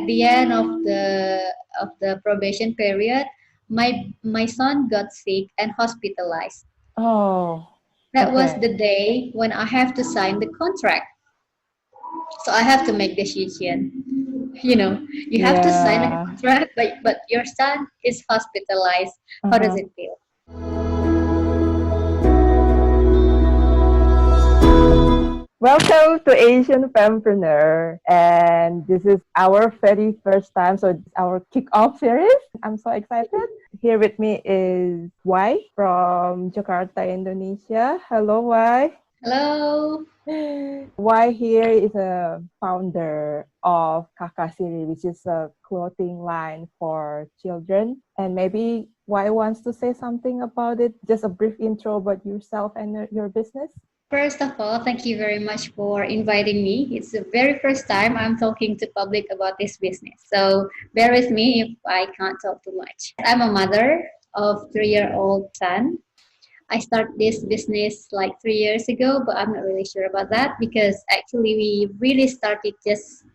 the end of the probation period, my son got sick and hospitalized. Oh, That was okay. the day when I have to sign the contract. So I have to make decision. You have to sign a Yeah. contract, but your son is hospitalized. How does Uh-huh. it feel? Welcome to Asian Fempreneur, and this is our very first time, so it's our kick-off series. I'm so excited. Here with me is Y from Jakarta, Indonesia. Hello, Y. Hello. Y here is a founder of Kakha Series, which is a clothing line for children. And maybe Y wants to say something about it. Just a brief intro about yourself and your business. First of all, thank you very much for inviting me. It's the very first time I'm talking to public about this business. So bear with me if I can't talk too much. I'm a mother of 3-year-old son. I started this business like 3 years ago, but I'm not really sure about that because actually we really started just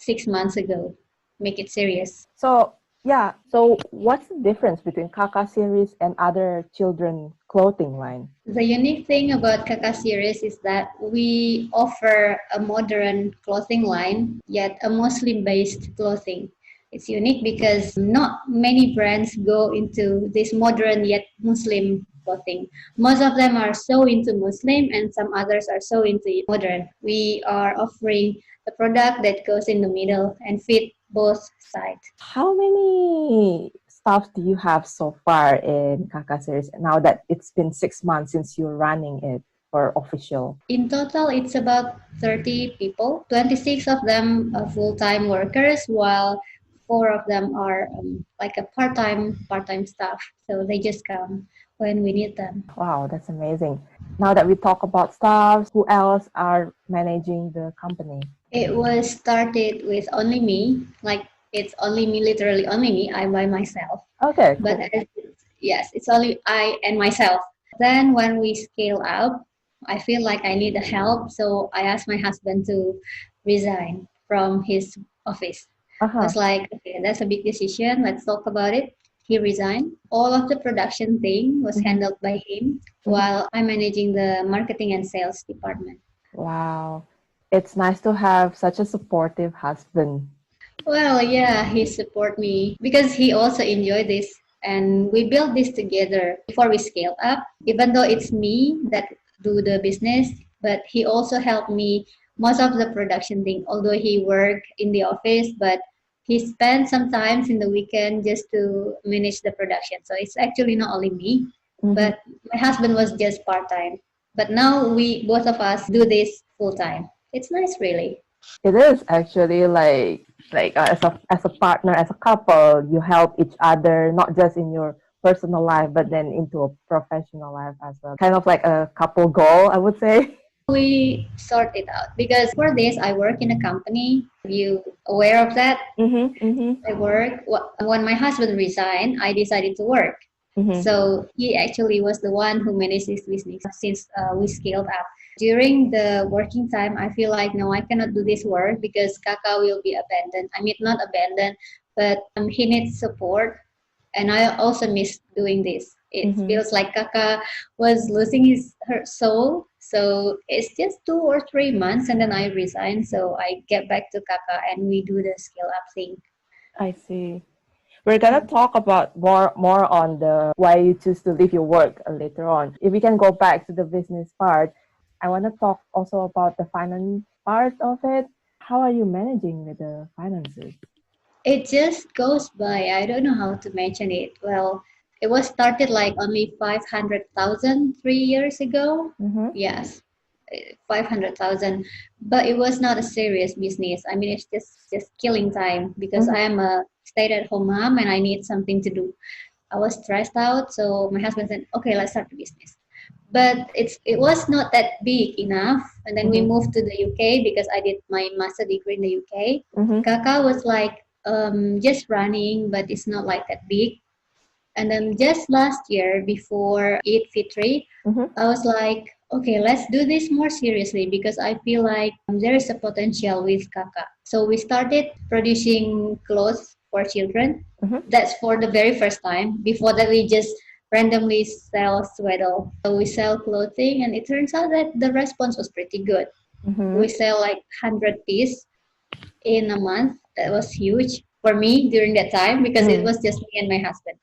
6 months ago. Make it serious. So, yeah, so what's the difference between Kakha Series and other children clothing line? The unique thing about Kakha Series is that we offer a modern clothing line, yet a Muslim-based clothing. It's unique because not many brands go into this modern yet Muslim clothing. Most of them are so into Muslim and some others are so into modern. We are offering a product that goes in the middle and fit both sides. How many staff do you have so far in Kakha Series now that it's been 6 months since you're running it for official? In total, it's about 30 people. 26 of them are full-time workers, while 4 of them are like a part-time staff. So they just come when we need them. Wow, that's amazing. Now that we talk about staff, who else are managing the company? It was started with only me, like it's only me, literally only me. I'm by myself. Okay, But cool. yes, it's only I and myself. Then when we scale up, I feel like I need the help, so I asked my husband to resign from his office. I Uh-huh. was like, okay, that's a big decision. Let's talk about it. He resigned. All of the production thing was Mm-hmm. handled by him, Mm-hmm. while I'm managing the marketing and sales department. Wow. It's nice to have such a supportive husband. Well, yeah, he support me because he also enjoyed this and we built this together before we scale up. Even though it's me that do the business, but he also helped me most of the production thing. Although he work in the office, but he spent sometimes in the weekend just to manage the production. So it's actually not only me, Mm-hmm. but my husband was just part time. But now we both of us do this full time. It's nice, really. It is actually as a partner, as a couple, you help each other not just in your personal life, but then into a professional life as well. Kind of like a couple goal, I would say. We sort it out because for this I work in a company. You aware of that? Mm-hmm. Mm-hmm. I work when my husband resigned. I decided to work. Mm-hmm. So he actually was the one who managed this business since we scaled up. During the working time, I feel like no, I cannot do this work because Kakak will be abandoned. I mean, not abandoned, but he needs support and I also miss doing this. It Mm-hmm. feels like Kaka was losing her soul. So it's just 2 or 3 months, and then I resign. So I get back to Kaka, and we do the scale up thing. I see. We're gonna talk about more on the why you choose to leave your work later on. If we can go back to the business part, I want to talk also about the finance part of it. How are you managing with the finances? It just goes by. I don't know how to mention it. Well, it was started like only 500,000 3 years ago. Mm-hmm. Yes, 500,000. But it was not a serious business. I mean, it's just killing time because I Mm-hmm. am a stay-at-home mom and I need something to do. I was stressed out, so my husband said, "Okay, let's start the business." But it was not that big enough, and then we Mm-hmm. moved to the UK because I did my master degree in the UK. Mm-hmm. Kakak was like just running, but it's not like that big. And then just last year, before Eid Fitri, Mm-hmm. I was like, okay, let's do this more seriously because I feel like there is a potential with Kakha. So we started producing clothes for children. Mm-hmm. That's for the very first time. Before that, we just randomly sell sweater. So we sell clothing, and it turns out that the response was pretty good. Mm-hmm. We sell like 100 pieces in a month. That was huge for me during that time because it Mm. was just me and my husband.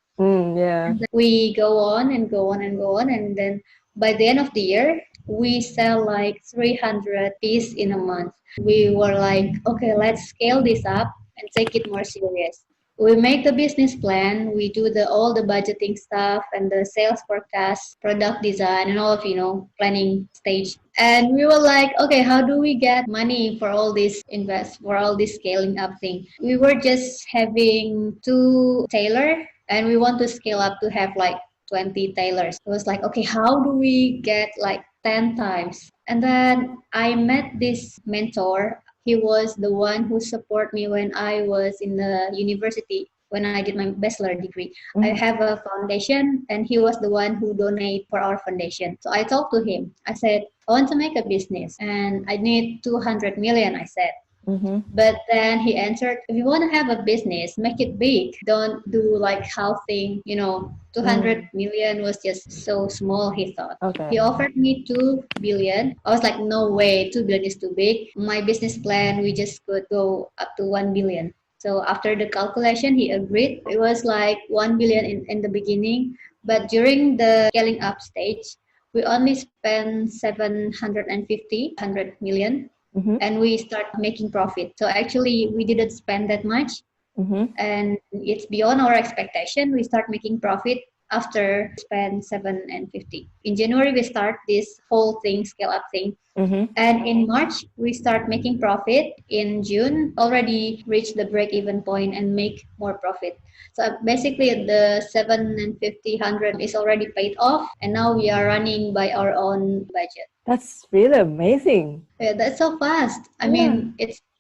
Yeah. And then we go on and go on and go on, and then by the end of the year, we sell like 300 pieces in a month. We were like, okay, let's scale this up and take it more serious. We make the business plan, we do the all the budgeting stuff and the sales forecast, product design, and all of planning stage. And we were like, okay, how do we get money for all this invest for all this scaling up thing? We were just having two tailor, and we want to scale up to have like 20 tailors. It was like, okay, how do we get like 10 times? And then I met this mentor. He was the one who supported me when I was in the university, when I did my bachelor degree. I Mm-hmm. have a foundation, and he was the one who donated for our foundation. So I talked to him. I said, I want to make a business and I need 200 million, I said. Mm-hmm. But then he answered, if you want to have a business, make it big. Don't do like half thing, 200 Mm. million was just so small, he thought. Okay. He offered me 2 billion. I was like, no way, 2 billion is too big. My business plan, we just could go up to 1 billion. So after the calculation, he agreed. It was like 1 billion in the beginning. But during the scaling up stage, we only spent 750, 100 million, Mm-hmm. and we start making profit. So actually, we didn't spend that much, Mm-hmm. and it's beyond our expectation. We start making profit after spend 750. In January, we start this whole thing, scale up thing. Mm-hmm. And in March, we start making profit. In June, already reach the break even point and make more profit. So basically, the 750 100 is already paid off, and now we are running by our own budget. That's really amazing. Yeah, that's so fast. I Yeah. mean,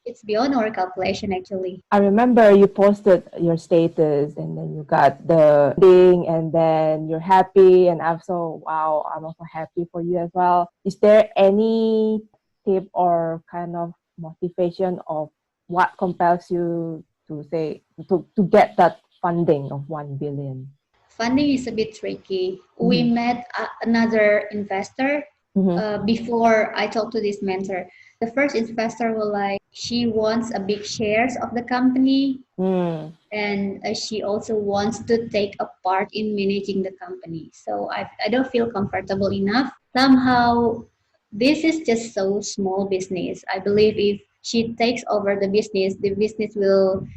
it's beyond our calculation actually. I remember you posted your status and then you got the ding and then you're happy and I'm so wow, I'm also happy for you as well. Is there any tip or kind of motivation of what compels you to say to get that funding of 1 billion? Funding is a bit tricky. We Mm-hmm. met another investor Mm-hmm. before I talked to this mentor. The first investor was like, she wants a big shares of the company, Mm. and she also wants to take a part in managing the company. So I don't feel comfortable enough. Somehow, this is just so small business. I believe if she takes over the business will,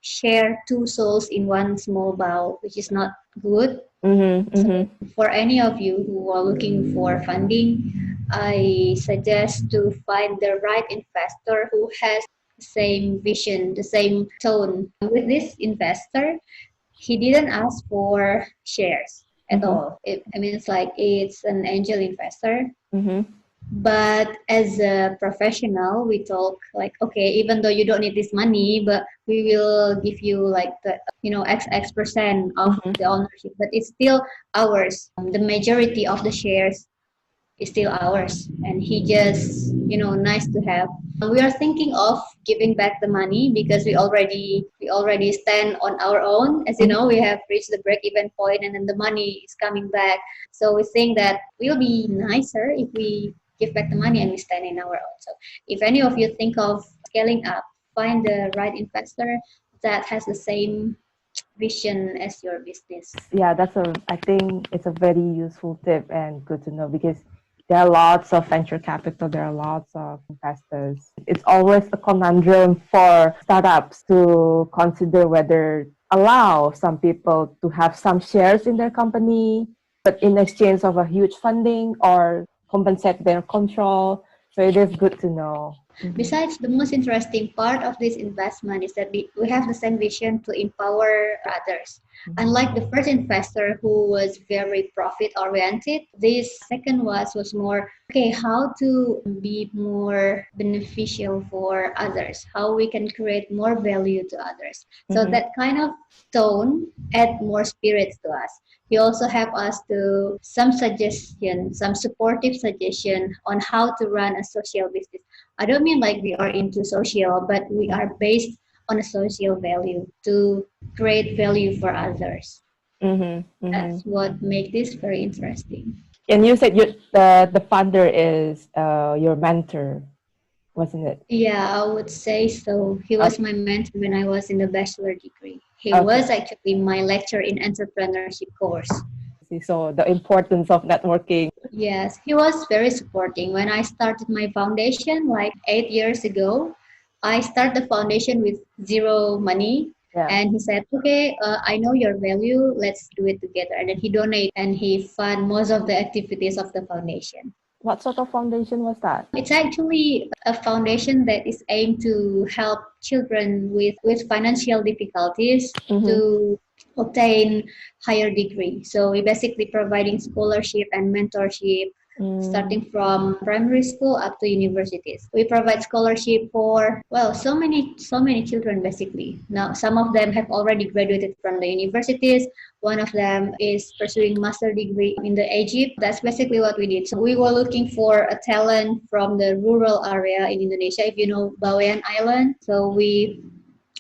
share two souls in one small bowl, which is not good. Mm-hmm. So Mm-hmm. for any of you who are looking for funding, I suggest to find the right investor who has the same vision, the same tone. With this investor, he didn't ask for shares at Mm-hmm. all. I mean, it's like it's an angel investor. Mm-hmm. But as a professional, we talk like, okay, even though you don't need this money, but we will give you like the, X percent of Mm-hmm. the ownership, but it's still ours. The majority of the shares is still ours, and he just, nice to have. We are thinking of giving back the money because we already stand on our own. As you know, we have reached the break even point, and then the money is coming back. So we think that will be nicer if we give back the money and we stand in our own. So if any of you think of scaling up, find the right investor that has the same vision as your business. Yeah, I think it's a very useful tip and good to know because there are lots of venture capital, there are lots of investors. It's always a conundrum for startups to consider whether allow some people to have some shares in their company, but in exchange of a huge funding or compensate their control. So it is good to know. Besides, the most interesting part of this investment is that we have the same vision to empower others. Unlike the first investor who was very profit oriented, this second was more okay, how to be more beneficial for others, how we can create more value to others. So that kind of tone add more spirits to us. He also helped us to some suggestion, some supportive suggestion on how to run a social business. I don't mean like we are into social, but we are based on a social value to create value for others. That's what makes this very interesting. And you said the founder is your mentor, wasn't it? Yeah, I would say so. He was Okay. my mentor when I was in the bachelor degree. He Okay. was actually my lecturer in entrepreneurship course. So the importance of networking. Yes, he was very supporting. When I started my foundation like 8 years ago, I started the foundation with zero money. Yeah. And he said, okay, I know your value. Let's do it together. And then he donated and he fund most of the activities of the foundation. What sort of foundation was that? It's actually a foundation that is aimed to help children with financial difficulties to obtain higher degree. So we basically providing scholarship and mentorship starting from primary school up to universities. We provide scholarship for well so many children basically. Now some of them have already graduated from the universities. One of them is pursuing master degree in the Egypt. That's basically what we did. So we were looking for a talent from the rural area in Indonesia. If you know Bawean Island, so we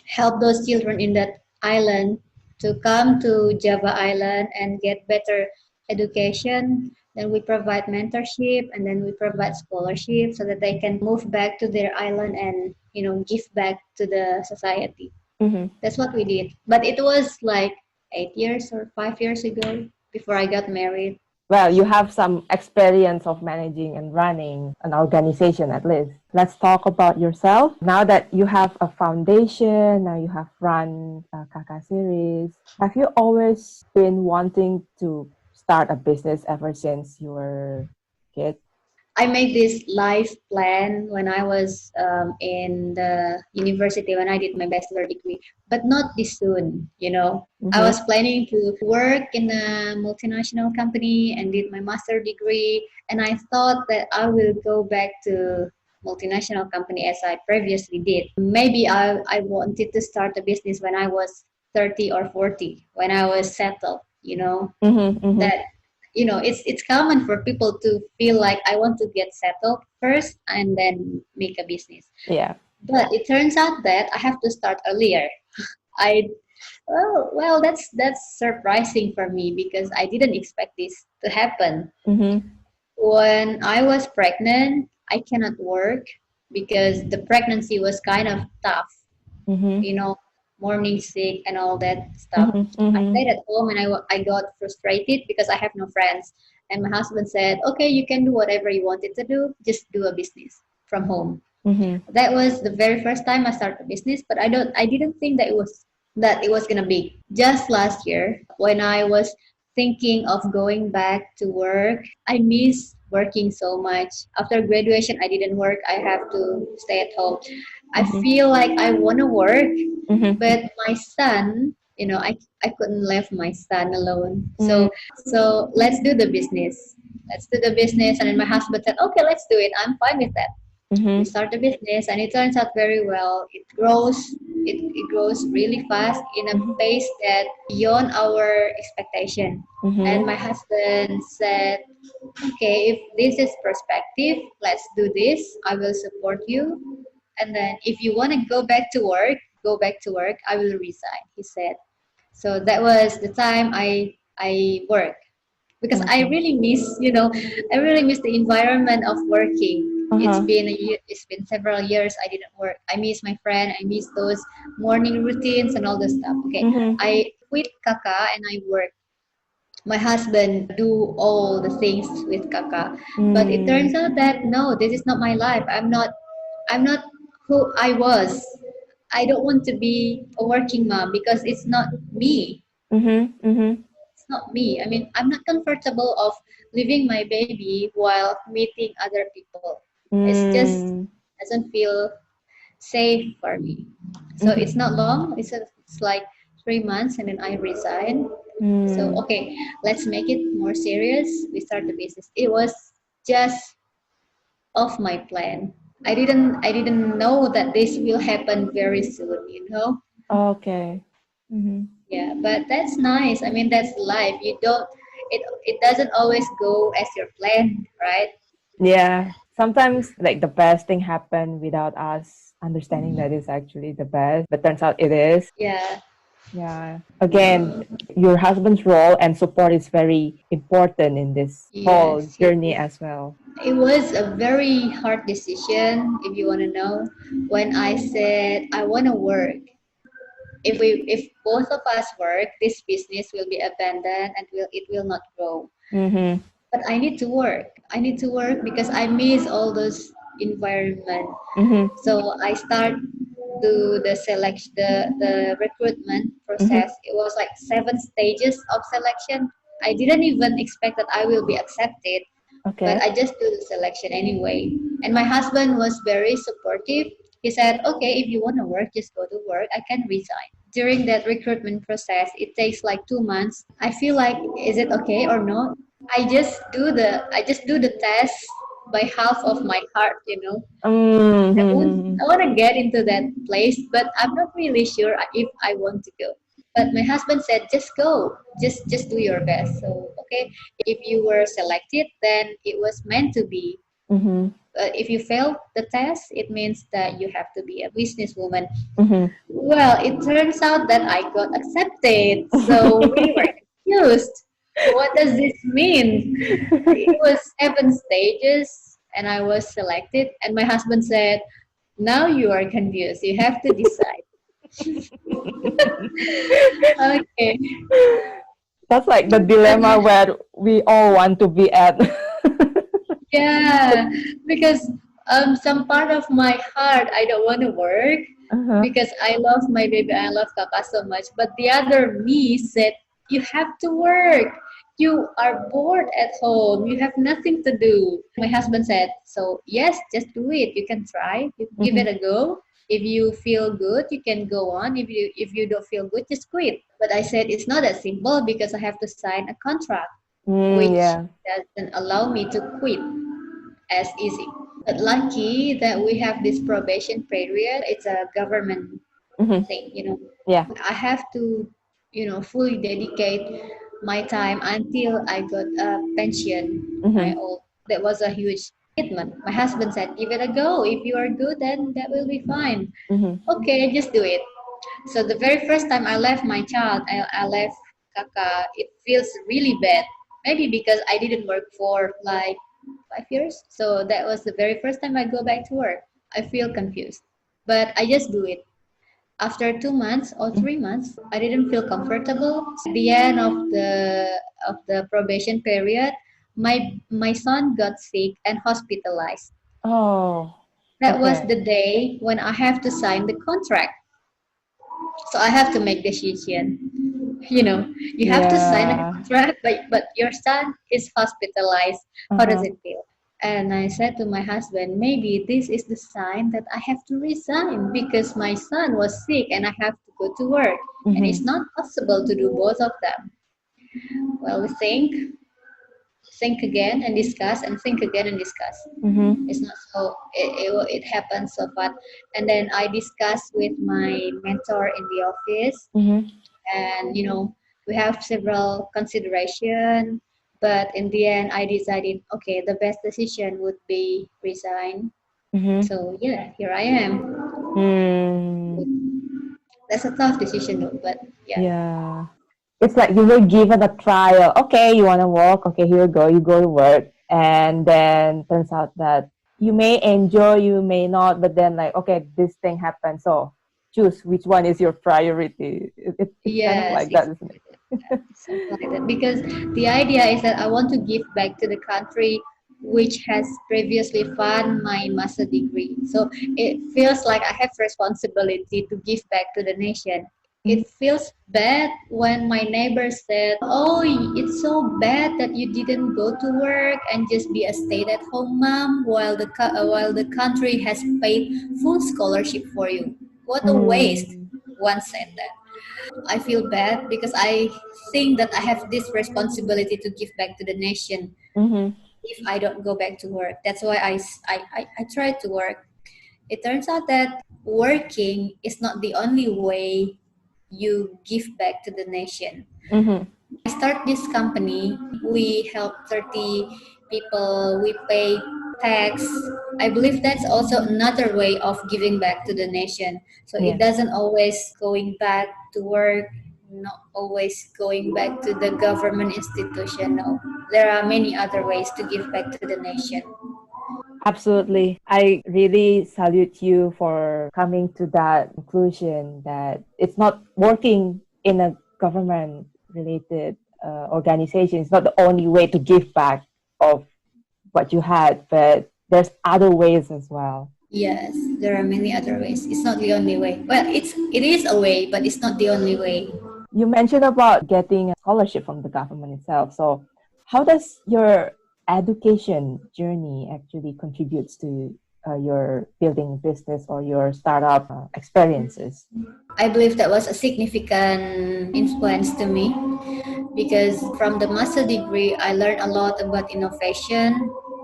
help those children in that island to come to Java Island and get better education. Then we provide mentorship and then we provide scholarship so that they can move back to their island and give back to the society. That's what we did. But it was like 8 years or 5 years ago before I got married. Well, you have some experience of managing and running an organization at least. Let's talk about yourself. Now that you have a foundation, now you have run Kakha Series, have you always been wanting to start a business ever since you were a kid? I made this life plan when I was in the university when I did my bachelor degree, but not this soon. I was planning to work in a multinational company and did my master degree, and I thought that I will go back to multinational company as I previously did. Maybe I wanted to start a business when I was 30 or 40, when I was settled. That it's common for people to feel like I want to get settled first and then make a business. Yeah. But it turns out that I have to start earlier. I well that's surprising for me because I didn't expect this to happen. When I was pregnant, I cannot work because the pregnancy was kind of tough. Morning sick and all that stuff. I stayed at home and I got frustrated because I have no friends. And my husband said, okay, you can do whatever you wanted to do, just do a business from home. That was the very first time I started a business, but I didn't think that it was gonna be. Just last year when I was thinking of going back to work, I miss working so much. After graduation I didn't work, I have to stay at home. I feel like I want to work, but my son, I couldn't leave my son alone. So let's do the business. Let's do the business. And then my husband said, okay, let's do it. I'm fine with that. We start the business and it turns out very well. It grows. It grows really fast in a pace that beyond our expectation. And my husband said, okay, if this is perspective, let's do this. I will support you. And then if you want to go back to work, go back to work. I will resign, he said. So that was the time I work because I really miss the environment of working. It's been a year, it's been several years I didn't work. I miss my friend, I miss those morning routines and all this stuff. Okay. I quit Kakha and I work. My husband do all the things with Kakha. But it turns out that no, this is not my life. I'm not who I was. I don't want to be a working mom because it's not me. It's not me. I mean, I'm not comfortable of leaving my baby while meeting other people. It's just doesn't feel safe for me. So it's Mm-hmm. not long. It's like 3 months, and then I resign. So Mm. okay, let's make it more serious. We start the business. It was just off my plan. I didn't know that this will happen very soon, you know? Okay. Mm-hmm. Yeah, but that's nice. I mean, that's life. You don't it doesn't always go as your plan, right? Yeah. Sometimes like the best thing happen without us understanding that it's actually the best, but turns out it is. Yeah. Yeah. Again, your husband's role and support is very important in this whole Yes, yes, journey yes. as well. It was a very hard decision, if you want to know, when I said I want to work. If both of us work, this business will be abandoned and it will not grow. Mm-hmm. But I need to work. I need to work because I miss all those environment. Mm-hmm. So I start to the selection, the recruitment Mm-hmm. process. It was like 7 stages of selection. I didn't even expect that I will be accepted, but Okay. I just do the selection anyway. And my husband was very supportive. He said, "Okay, if you want to work, just go to work. I can resign." During that recruitment process, it takes like 2 months. I feel like, is it okay or not? I just do the test by half of my heart, you know. Mm-hmm. I want to get into that place, but I'm not really sure if I want to go. But my husband said, just go, just do your best. So okay, if you were selected, then it was meant to be. Mm-hmm. If you failed the test, it means that you have to be a businesswoman. Mm-hmm. Well, it turns out that I got accepted. So we were confused. What does this mean? It was 7 stages and I was selected. And my husband said, now you are confused. You have to decide. Okay. That's like the dilemma where we all want to be at. Yeah, because some part of my heart I don't want to work Uh-huh. because I love my baby, I love Kakak so much. But the other me said, "You have to work. You are bored at home. You have nothing to do." My husband said, "So yes, just do it. You can try. You give Mm-hmm. it a go. If you feel good, you can go on. If you don't feel good, just quit." But I said it's not that simple because I have to sign a contract, Mm, which yeah. doesn't allow me to quit as easy. But lucky that we have this probation period. It's a government Mm-hmm. thing, you know. Yeah. I have to, fully dedicate my time until I got a pension. My Mm-hmm. old that was a huge commitment. My husband said, "Give it a go. If you are good, then that will be fine." Mm-hmm. Okay, just do it. So the very first time I left my child, I left Kaka, it feels really bad. Maybe because I didn't work for like 5 years. So that was the very first time I go back to work. I feel confused. But I just do it. After 2 months or 3 months, I didn't feel comfortable. At the end of the probation period, my son got sick and hospitalized. Oh, That was okay. the day when I have to sign the contract. So I have to make decision. You have to sign a Yeah. contract, but your son is hospitalized. How does Uh-huh. it feel? And I said to my husband, maybe this is the sign that I have to resign because my son was sick and I have to go to work. And it's Mm-hmm. not possible to do both of them. Well, we think again and discuss, and think again and discuss. Mm-hmm. It's not so, it happens so fast. And then I discussed with my mentor in the office, Mm-hmm. and we have several consideration, but in the end I decided, okay, the best decision would be resign. Mm-hmm. So yeah, here I am. Mm. That's a tough decision though, but yeah. Yeah. It's like you were given a trial. Okay, you want to work. Okay, here you go. You go to work. And then turns out that you may enjoy, you may not, but then like, okay, this thing happened. So choose which one is your priority. It's kind of Yes, like that, isn't it? something like that, because the idea is that I want to give back to the country which has previously funded my master degree. So it feels like I have responsibility to give back to the nation. It feels bad when my neighbor said, "Oh, it's so bad that you didn't go to work and just be a stay-at-home mom while the country has paid full scholarship for you. What a waste!" Mm. One said that. I feel bad because I think that I have this responsibility to give back to the nation Mm-hmm. if I don't go back to work. That's why I try to work. It turns out that working is not the only way you give back to the nation. Mm-hmm. I start this company. We help 30 people. We pay tax. I believe that's also another way of giving back to the nation. So it Yeah. doesn't always going back to work, not always going back to the government institution. No, there are many other ways to give back to the nation. Absolutely. I really salute you for coming to that conclusion that it's not working in a government related organization. It's not the only way to give back of what you had, but there's other ways as well. Yes, there are many other ways. It's not the only way. Well, it is a way, but it's not the only way. You mentioned about getting a scholarship from the government itself. So, how does your education journey actually contributes to your building business or your startup experiences? I believe that was a significant influence to me because from the master degree, I learned a lot about innovation,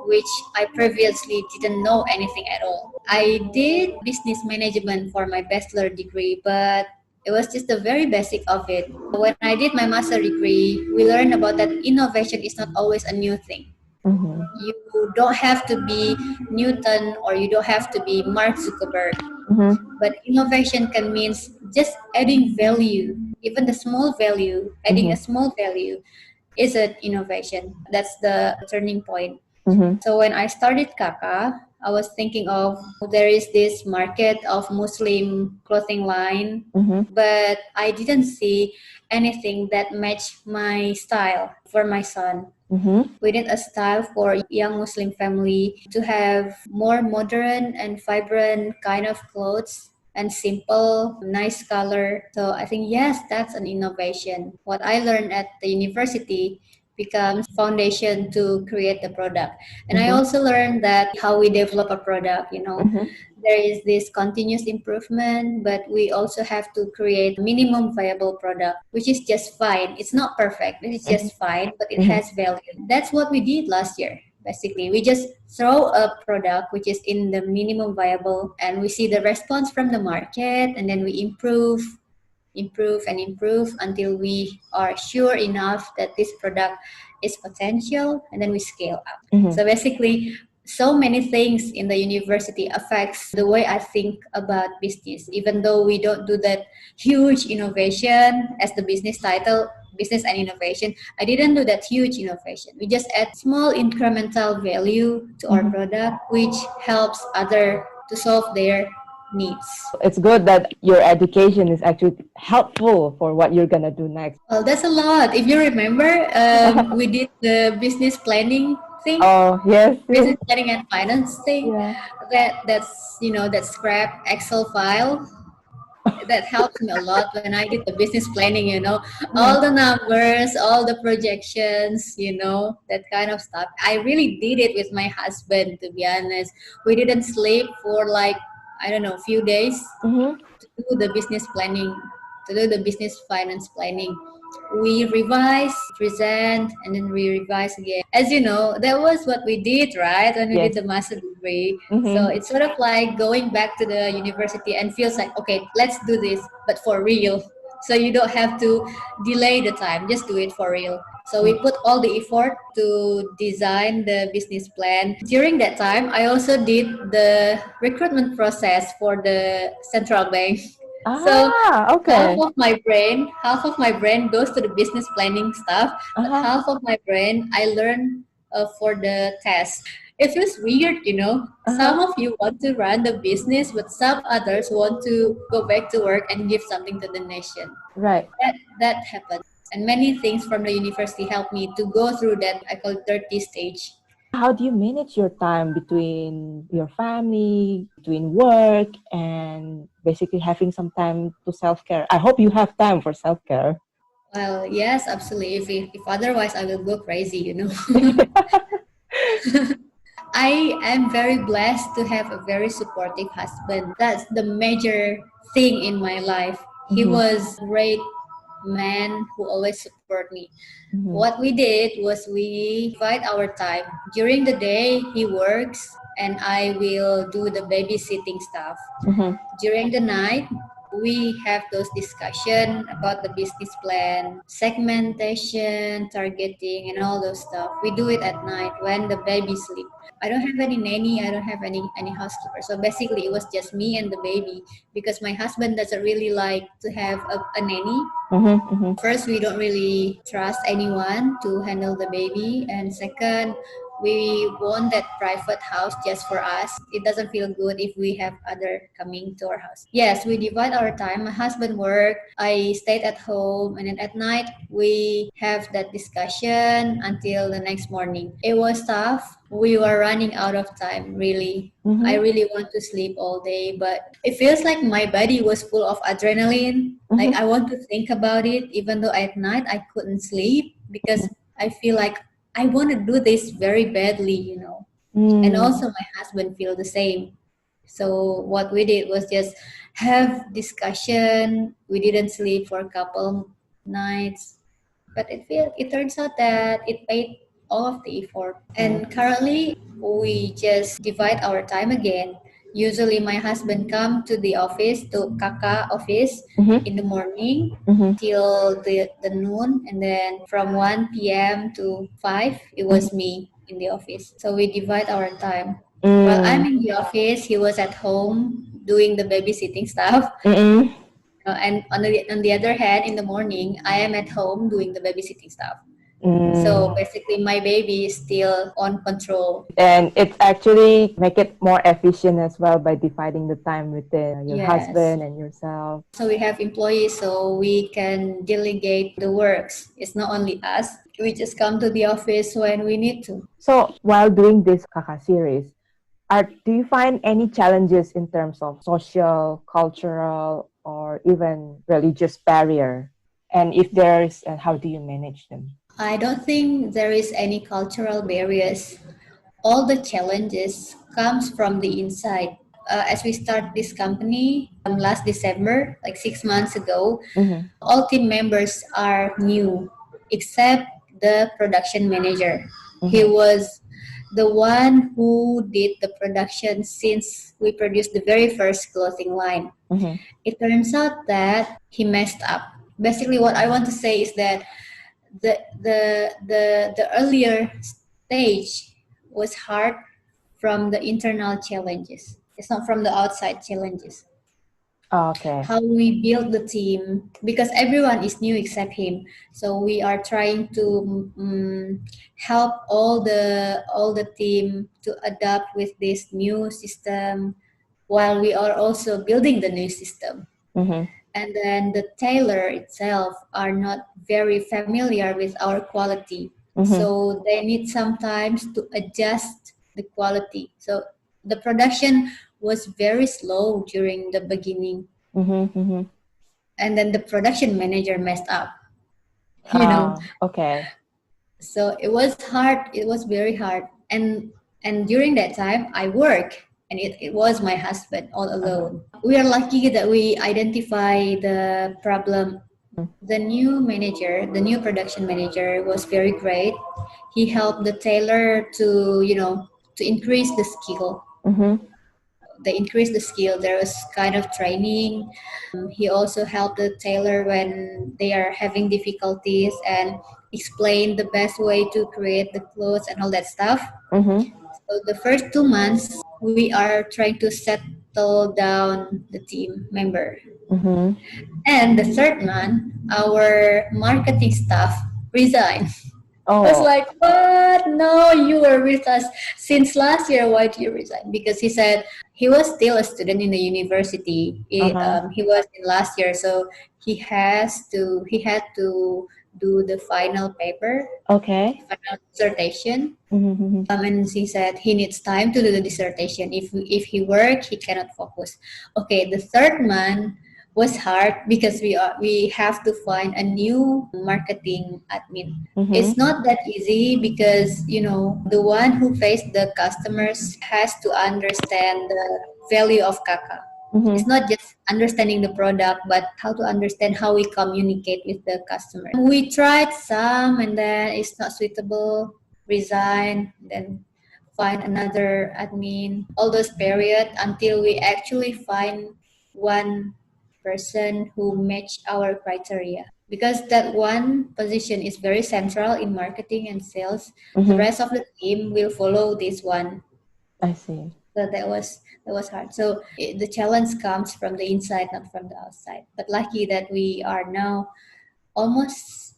which I previously didn't know anything at all. I did business management for my bachelor degree, but it was just the very basic of it. When I did my master degree, we learned about that innovation is not always a new thing. Mm-hmm. You don't have to be Newton or you don't have to be Mark Zuckerberg. Mm-hmm. But innovation can means just adding value, even the small value, adding a Mm-hmm. small value is an innovation. That's the turning point. Mm-hmm. So when I started Kakha, I was thinking of there is this market of Muslim clothing line, Mm-hmm. but I didn't see anything that matched my style for my son. Mm-hmm. We need a style for young Muslim family to have more modern and vibrant kind of clothes and simple, nice color. So I think yes, that's an innovation. What I learned at the university becomes foundation to create the product. And I Mm-hmm. also learned that how we develop a product, Mm-hmm. there is this continuous improvement, but we also have to create minimum viable product, which is just fine. It's not perfect, it's Mm-hmm. just fine, but it Mm-hmm. has value. That's what we did last year. Basically, we just throw a product which is in the minimum viable and we see the response from the market and then we improve and improve until we are sure enough that this product is potential and then we scale up. Mm-hmm. So basically so many things in the university affects the way I think about business even though we don't do that huge innovation as the business title, business and innovation. I didn't do that huge innovation. We just add small incremental value to our Mm-hmm. product which helps other to solve their needs. It's good that your education is actually helpful for what you're gonna do next. Well, that's a lot. If you remember, we did the business planning thing, Oh yes, yes, business planning and finance thing. yeah. That scrap Excel file that helped me a lot when I did the business planning. Mm-hmm. All the numbers, all the projections, that kind of stuff. I really did it with my husband. To be honest, we didn't sleep for like I don't know, few days Mm-hmm. to do the business planning, to do the business finance planning. We revise, present, and then we revise again. As you know, that was what we did, right? When we did Yes. the master degree. So Mm-hmm. it's sort of like going back to the university and feels like, okay, let's do this, but for real. So you don't have to delay the time, just do it for real. So we put all the effort to design the business plan. During that time, I also did the recruitment process for the central bank. So Ah, okay. half of my brain goes to the business planning stuff, but Uh-huh. half of my brain I learn for the test. It feels weird, Uh-huh. Some of you want to run the business, but some others want to go back to work and give something to the nation. Right. That happened, and many things from the university helped me to go through that I call 30 stage. How do you manage your time between your family, between work, and basically having some time to self care? I hope you have time for self care. Well, yes, absolutely. If otherwise, I will go crazy, you know. I am very blessed to have a very supportive husband. That's the major thing in my life. He Mhm. was a great man who always support me. Mhm. What we did was we divide our time. During the day, he works and I will do the babysitting stuff. Mhm. During the night, we have those discussion about the business plan, segmentation, targeting, and all those stuff. We do it at night when the baby sleep. I don't have any nanny. I don't have any housekeeper. So basically, it was just me and the baby because my husband doesn't really like to have a nanny. Mhm. Mhm. First, we don't really trust anyone to handle the baby, and second, we want that private house just for us. It doesn't feel good if we have other coming to our house. Yes, we divide our time. My husband worked, I stayed at home, and then at night we have that discussion until the next morning. It was tough. We were running out of time, really. I Mhm. really want to sleep all day, but it feels like my body was full of adrenaline. Like Mhm. I want to think about it, even though at night I couldn't sleep because I feel like I want to do this very badly, you know. And Mm. also my husband feel the same. So what we did was just have discussion. We didn't sleep for a couple nights, but it turns out that it paid all of the effort. And currently, we just divide our time again. Usually, my husband come to the office to Kakha office Mhm. in the morning Mhm. till the noon, and then from 1 p.m. to 5, it Mhm. was me in the office. So we divide our time. While I'm Mm. in the office, he was at home doing the babysitting stuff. Mm. And on the other hand, in the morning, I am at home doing the babysitting stuff. So Mm. basically, my baby is still on control. And it's actually make it more efficient as well by dividing the time within your Yes. husband and yourself. So we have employees, so we can delegate the works. It's not only us. We just come to the office when we need to. So while doing this Kakha series, do you find any challenges in terms of social, cultural, or even religious barrier? And if there's, how do you manage them? I don't think there is any cultural barriers. All the challenges comes from the inside. As we start this company last December, like 6 months ago, Mm-hmm. all team members are new except the production manager. He Mm-hmm. was the one who did the production since we produced the very first clothing line. Mm-hmm. It turns out that he messed up. Basically, what I want to say is that the earlier stage was hard from the internal challenges. It's not from the outside challenges. Okay. How we build the team because everyone is new except him. So we are trying to help all the team to adapt with this new system while we are also building the new system. Mm-hmm. And then the tailor itself are not very familiar with our quality, Mm-hmm. so they need sometimes to adjust the quality. So the production was very slow during the beginning, Mm-hmm. Mm-hmm. and then the production manager messed up. you know Okay. so it was hard, it was very hard. And during that time I work, and it was my husband all Uh-huh. alone. We are lucky that we identify the problem. The new production manager was very great. He helped the tailor to increase the skill. Mm-hmm. They increased the skill. There was kind of training. He also helped the tailor when they are having difficulties and explain the best way to create the clothes and all that stuff. Mm-hmm. So the first 2 months, we are trying to settle down the team member. Mm-hmm. And the third month, our marketing staff resigned. I was Oh. like, what? No, you were with us since last year. Why did you resign? Because he said he was still a student in the university. Uh-huh. He was in last year, so he had to do the final paper, Okay. final dissertation. Mm-hmm. And he said he needs time to do the dissertation. If he work, he cannot focus. Okay, the third month was hard because we have to find a new marketing admin. Mm-hmm. It's not that easy because the one who faced the customers has to understand the value of Kakha. It's Mm-hmm. not just understanding the product, but how to understand how we communicate with the customer. We tried some, and then it's not suitable, resign, then find another admin, all those period until we actually find one person who match our criteria. Because that one position is very central in marketing and sales, the Mm-hmm. rest of the team will follow this one. I see. So that was hard. So the challenge comes from the inside, not from the outside. But lucky that we are now almost,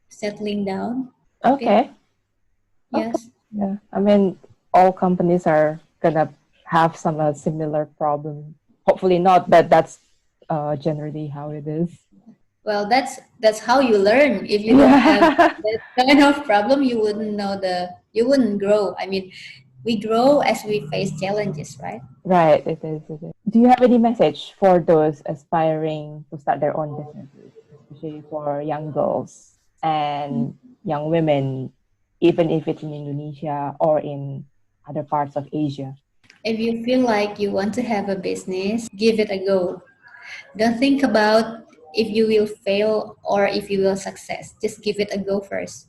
settling down a bit. Okay. Okay. Yes. Yeah. I mean, all companies are gonna have some similar problem. Hopefully not, but that's generally how it is. Well, that's how you learn. If you don't have Yeah. that kind of problem, you wouldn't grow. I mean, we grow as we face challenges, right? Right, it is. It is. Do you have any message for those aspiring to start their own businesses, especially for young girls and young women, even if it's in Indonesia or in other parts of Asia? If you feel like you want to have a business, give it a go. Don't think about if you will fail or if you will success. Just give it a go first.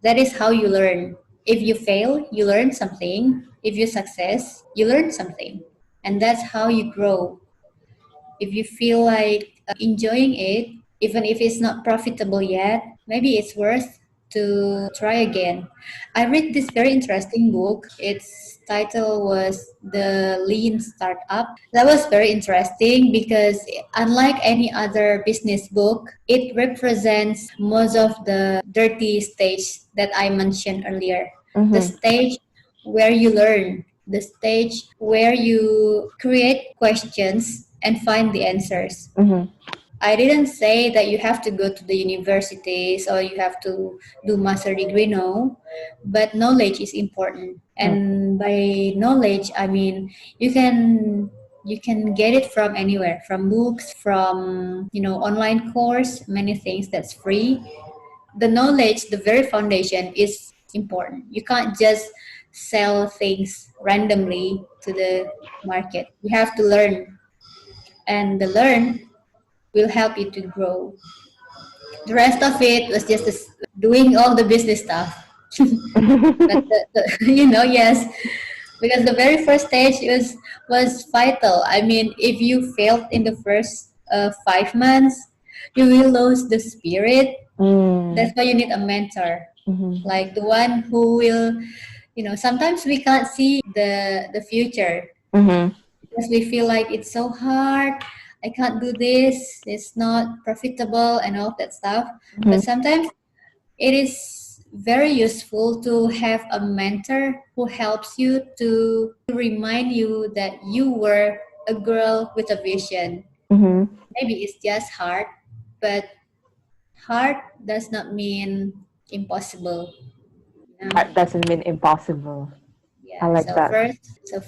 That is how you learn. If you fail, you learn something. If you success, you learn something. And that's how you grow. If you feel like enjoying it, even if it's not profitable yet, maybe it's worth to try again. I read this very interesting book. Its title was The Lean Startup. That was very interesting because unlike any other business book, it represents most of the dirty stage that I mentioned earlier. The Mm-hmm. stage where you learn, the stage where you create questions and find the answers. Mm-hmm. I didn't say that you have to go to the universities or you have to do master degree, no, but knowledge is important. Okay. And by knowledge, I mean you can get it from anywhere, from books, from online course, many things that's free. The knowledge, the very foundation is important. You can't just sell things randomly to the market. You have to learn, and the learn will help you to grow. The rest of it was just doing all the business stuff. But yes, because the very first stage was vital. I mean, if you failed in the first 5 months, you will lose the spirit. Mm. That's why you need a mentor, Mm-hmm. like the one who will, sometimes we can't see the future Mm-hmm. because we feel like it's so hard. I can't do this. It's not profitable and all that stuff. But Mm-hmm. sometimes it is very useful to have a mentor who helps you to remind you that you were a girl with a vision. Mm-hmm. Maybe it's just hard, but hard does not mean impossible. You know? That doesn't mean impossible. I Yeah. like So that.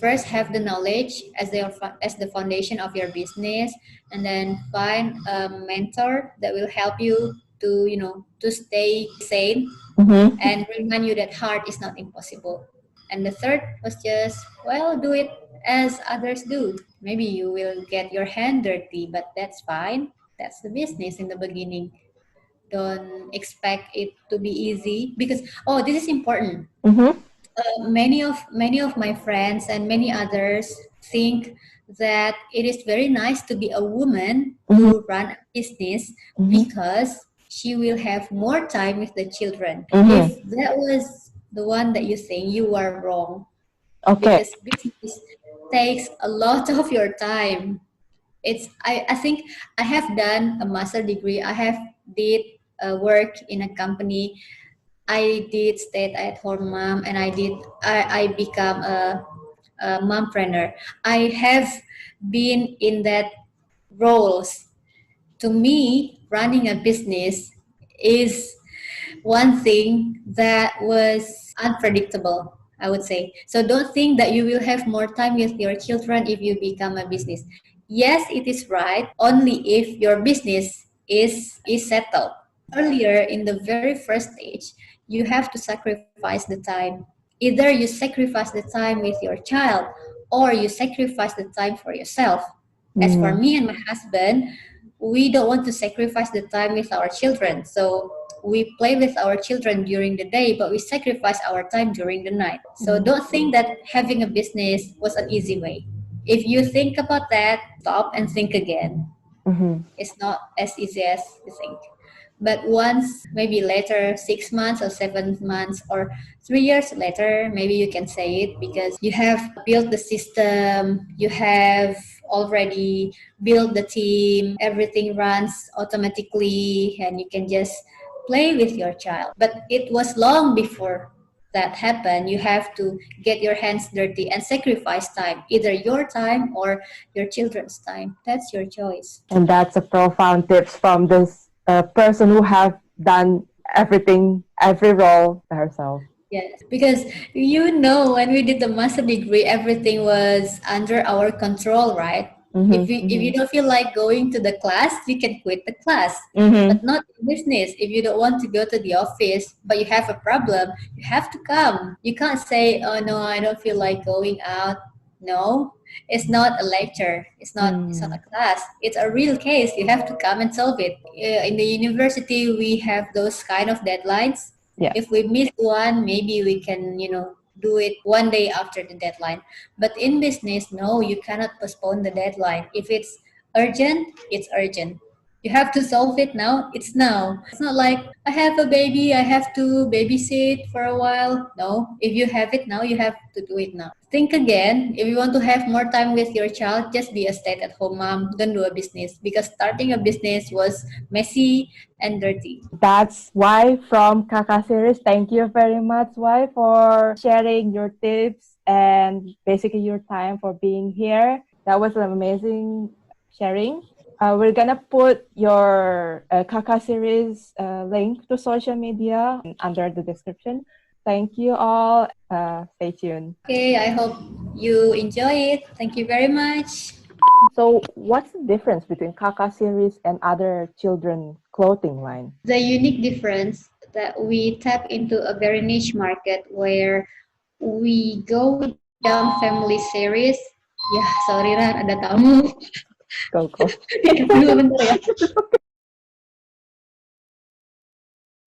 first have the knowledge as the foundation of your business, and then find a mentor that will help you to stay sane Mm-hmm. and remind you that hard is not impossible. And the third was just, do it as others do. Maybe you will get your hand dirty, but that's fine. That's the business in the beginning. Don't expect it to be easy because this is important. Mm-hmm. Many of my friends and many others think that it is very nice to be a woman Mm-hmm. to run a business Mm-hmm. because she will have more time with the children. Mm-hmm. If that was the one that you think, you are wrong, Okay. because business takes a lot of your time. I think I have done a master degree. I have did work in a company I did stay-at-home mom, and I become a mompreneur. I have been in that roles. To me, running a business is one thing that was unpredictable, I would say. So don't think that you will have more time with your children if you become a business. Yes, it is right, only if your business is settled. Earlier, in the very first stage, you have to sacrifice the time. Either you sacrifice the time with your child, or you sacrifice the time for yourself. As for Mm. me and my husband, we don't want to sacrifice the time with our children. So we play with our children during the day, but we sacrifice our time during the night. So don't think that having a business was an easy way. If you think about that, stop and think again. Mm-hmm. It's not as easy as you think. But once, maybe later, 6 months or 7 months or 3 years later, maybe you can say it because you have built the system, you have already built the team, everything runs automatically, and you can just play with your child. But it was long before that happened. You have to get your hands dirty and sacrifice time, either your time or your children's time. That's your choice. And that's a profound tips from this person who have done everything, every role by herself. Yes, because when we did the master degree, everything was under our control, right? Mm-hmm. If you Mm-hmm. don't feel like going to the class, you can quit the class. Mm-hmm. But not in business. If you don't want to go to the office, but you have a problem, you have to come. You can't say, "Oh no, I don't feel like going out." No, it's not a lecture. It's not Mm. a class. It's a real case. You have to come and solve it. In the university, we have those kind of deadlines. Yeah. If we miss one, maybe we can, do it one day after the deadline. But in business, no, you cannot postpone the deadline. If it's urgent, it's urgent. You have to solve it now, it's now. It's not like I have a baby, I have to babysit for a while. No, if you have it now, you have to do it now. Think again. If you want to have more time with your child, just be a stay-at-home mom. Don't do a business because starting a business was messy and dirty. That's why from Kakha Series. Thank you very much, why, for sharing your tips and basically your time for being here. That was an amazing sharing. We're gonna put your Kakha Series link to social media under the description. Thank you all. Stay tuned. Okay, I hope you enjoy it. Thank you very much. So, what's the difference between Kakha Series and other children clothing line? The unique difference that we tap into a very niche market where we go down family series. Ya, sorry Ran, ada tamu. Go, go. Dulu bentar ya.